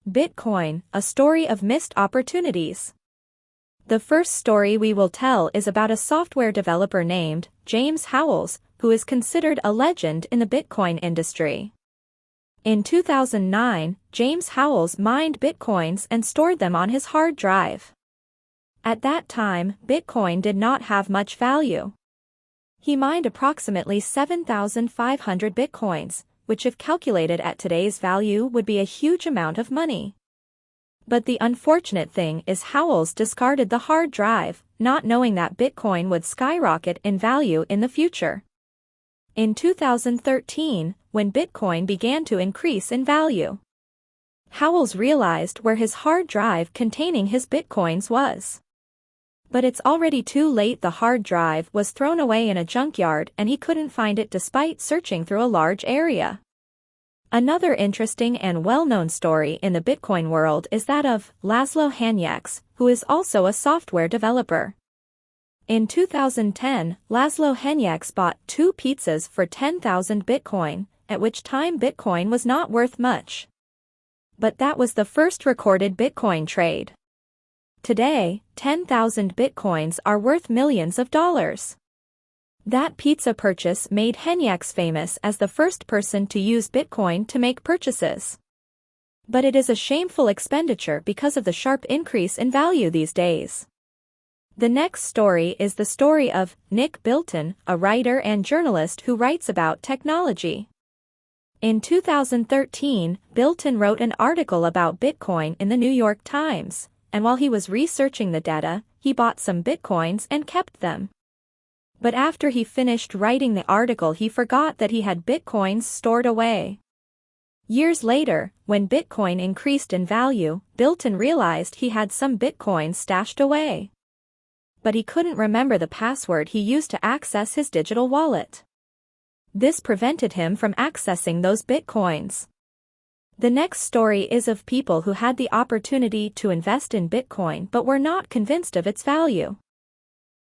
Bitcoin, a story of missed opportunities. The first story we will tell is about a software developer named James Howells, who is considered a legend in the Bitcoin industry. In 2009, James Howells mined Bitcoins and stored them on his hard drive. At that time, Bitcoin did not have much value. He mined approximately 7,500 Bitcoins, which if calculated at today's value would be a huge amount of money. But the unfortunate thing is Howells discarded the hard drive, not knowing that Bitcoin would skyrocket in value in the future. In 2013, when Bitcoin began to increase in value, Howells realized where his hard drive containing his Bitcoins was. But it's already too late. The hard drive was thrown away in a junkyard and he couldn't find it despite searching through a large area. Another interesting and well-known story in the Bitcoin world is that of Laszlo Hanyecz, who is also a software developer. In 2010, Laszlo Hanyecz bought 2 pizzas for 10,000 Bitcoin, at which time Bitcoin was not worth much. But that was the first recorded Bitcoin trade. Today, 10,000 Bitcoins are worth millions of dollars. That pizza purchase made Hanyecz famous as the first person to use Bitcoin to make purchases. But it is a shameful expenditure because of the sharp increase in value these days. The next story is the story of Nick Bilton, a writer and journalist who writes about technology. In 2013, Bilton wrote an article about Bitcoin in the New York Times, and while he was researching the data, he bought some Bitcoins and kept them. But after he finished writing the article, he forgot that he had Bitcoins stored away. Years later, when Bitcoin increased in value, Bilton realized he had some Bitcoins stashed away. But he couldn't remember the password he used to access his digital wallet. This prevented him from accessing those Bitcoins. The next story is of people who had the opportunity to invest in Bitcoin but were not convinced of its value.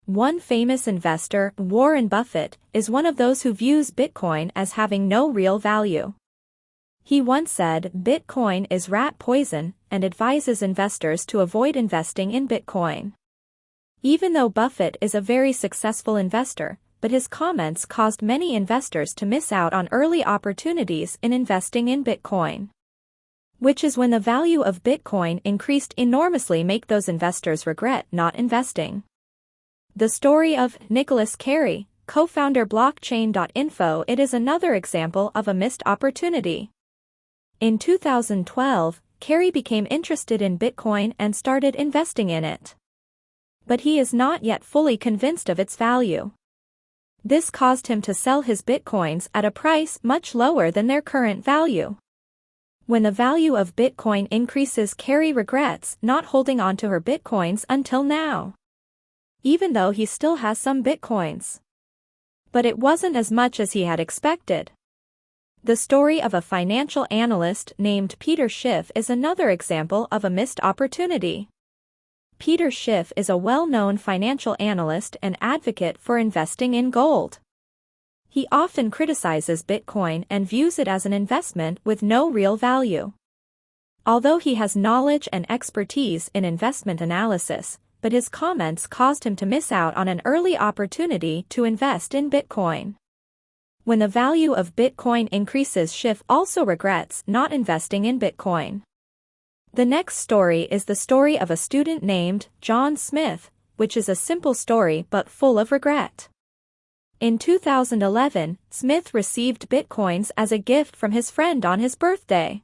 One famous investor, Warren Buffett, is one of those who views Bitcoin as having no real value. He once said, "Bitcoin is rat poison," and advises investors to avoid investing in Bitcoin. Even though Buffett is a very successful investor, but his comments caused many investors to miss out on early opportunities in investing in Bitcoin. Which is when the value of Bitcoin increased enormously, make those investors regret not investing. The story of Nicholas Carey, co-founder Blockchain.info, it is another example of a missed opportunity. In 2012, Carey became interested in Bitcoin and started investing in it. But he is not yet fully convinced of its value. This caused him to sell his Bitcoins at a price much lower than their current value. When the value of Bitcoin increases, Carey regrets not holding on to her Bitcoins until now. Even though he still has some Bitcoins. But it wasn't as much as he had expected. The story of a financial analyst named Peter Schiff is another example of a missed opportunity. Peter Schiff is a well-known financial analyst and advocate for investing in gold. He often criticizes Bitcoin and views it as an investment with no real value. Although he has knowledge and expertise in investment analysis, but his comments caused him to miss out on an early opportunity to invest in Bitcoin. When the value of Bitcoin increases, Schiff also regrets not investing in Bitcoin. The next story is the story of a student named John Smith, which is a simple story but full of regret. In 2011, Smith received Bitcoins as a gift from his friend on his birthday.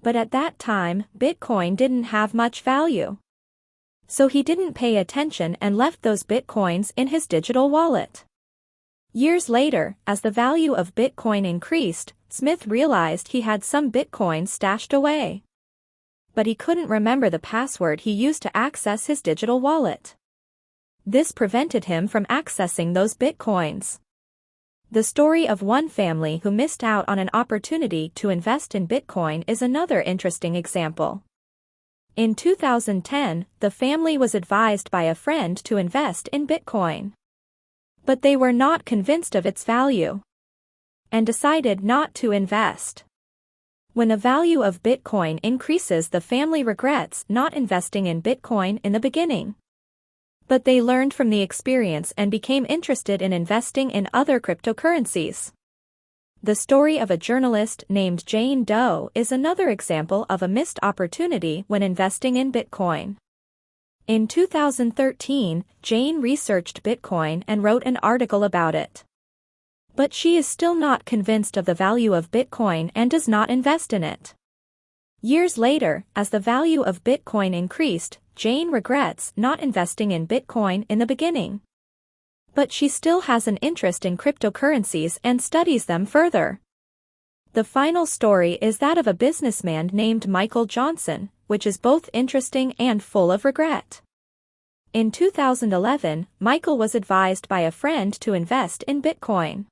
But at that time, Bitcoin didn't have much value. So he didn't pay attention and left those Bitcoins in his digital wallet. Years later, as the value of Bitcoin increased, Smith realized he had some Bitcoins stashed away. But he couldn't remember the password he used to access his digital wallet. This prevented him from accessing those Bitcoins. The story of one family who missed out on an opportunity to invest in Bitcoin is another interesting example. In 2010, the family was advised by a friend to invest in Bitcoin. But they were not convinced of its value and decided not to invest. When the value of Bitcoin increases, the family regrets not investing in Bitcoin in the beginning. But they learned from the experience and became interested in investing in other cryptocurrencies. The story of a journalist named Jane Doe is another example of a missed opportunity when investing in Bitcoin. In 2013, Jane researched Bitcoin and wrote an article about it. But she is still not convinced of the value of Bitcoin and does not invest in it. Years later, as the value of Bitcoin increased, Jane regrets not investing in Bitcoin in the beginning. But she still has an interest in cryptocurrencies and studies them further. The final story is that of a businessman named Michael Johnson, which is both interesting and full of regret. In 2011, Michael was advised by a friend to invest in Bitcoin.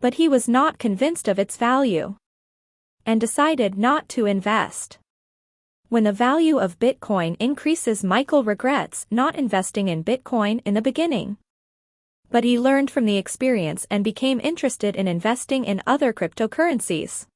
But he was not convinced of its value and decided not to invest. When the value of Bitcoin increases, Michael regrets not investing in Bitcoin in the beginning. But he learned from the experience and became interested in investing in other cryptocurrencies.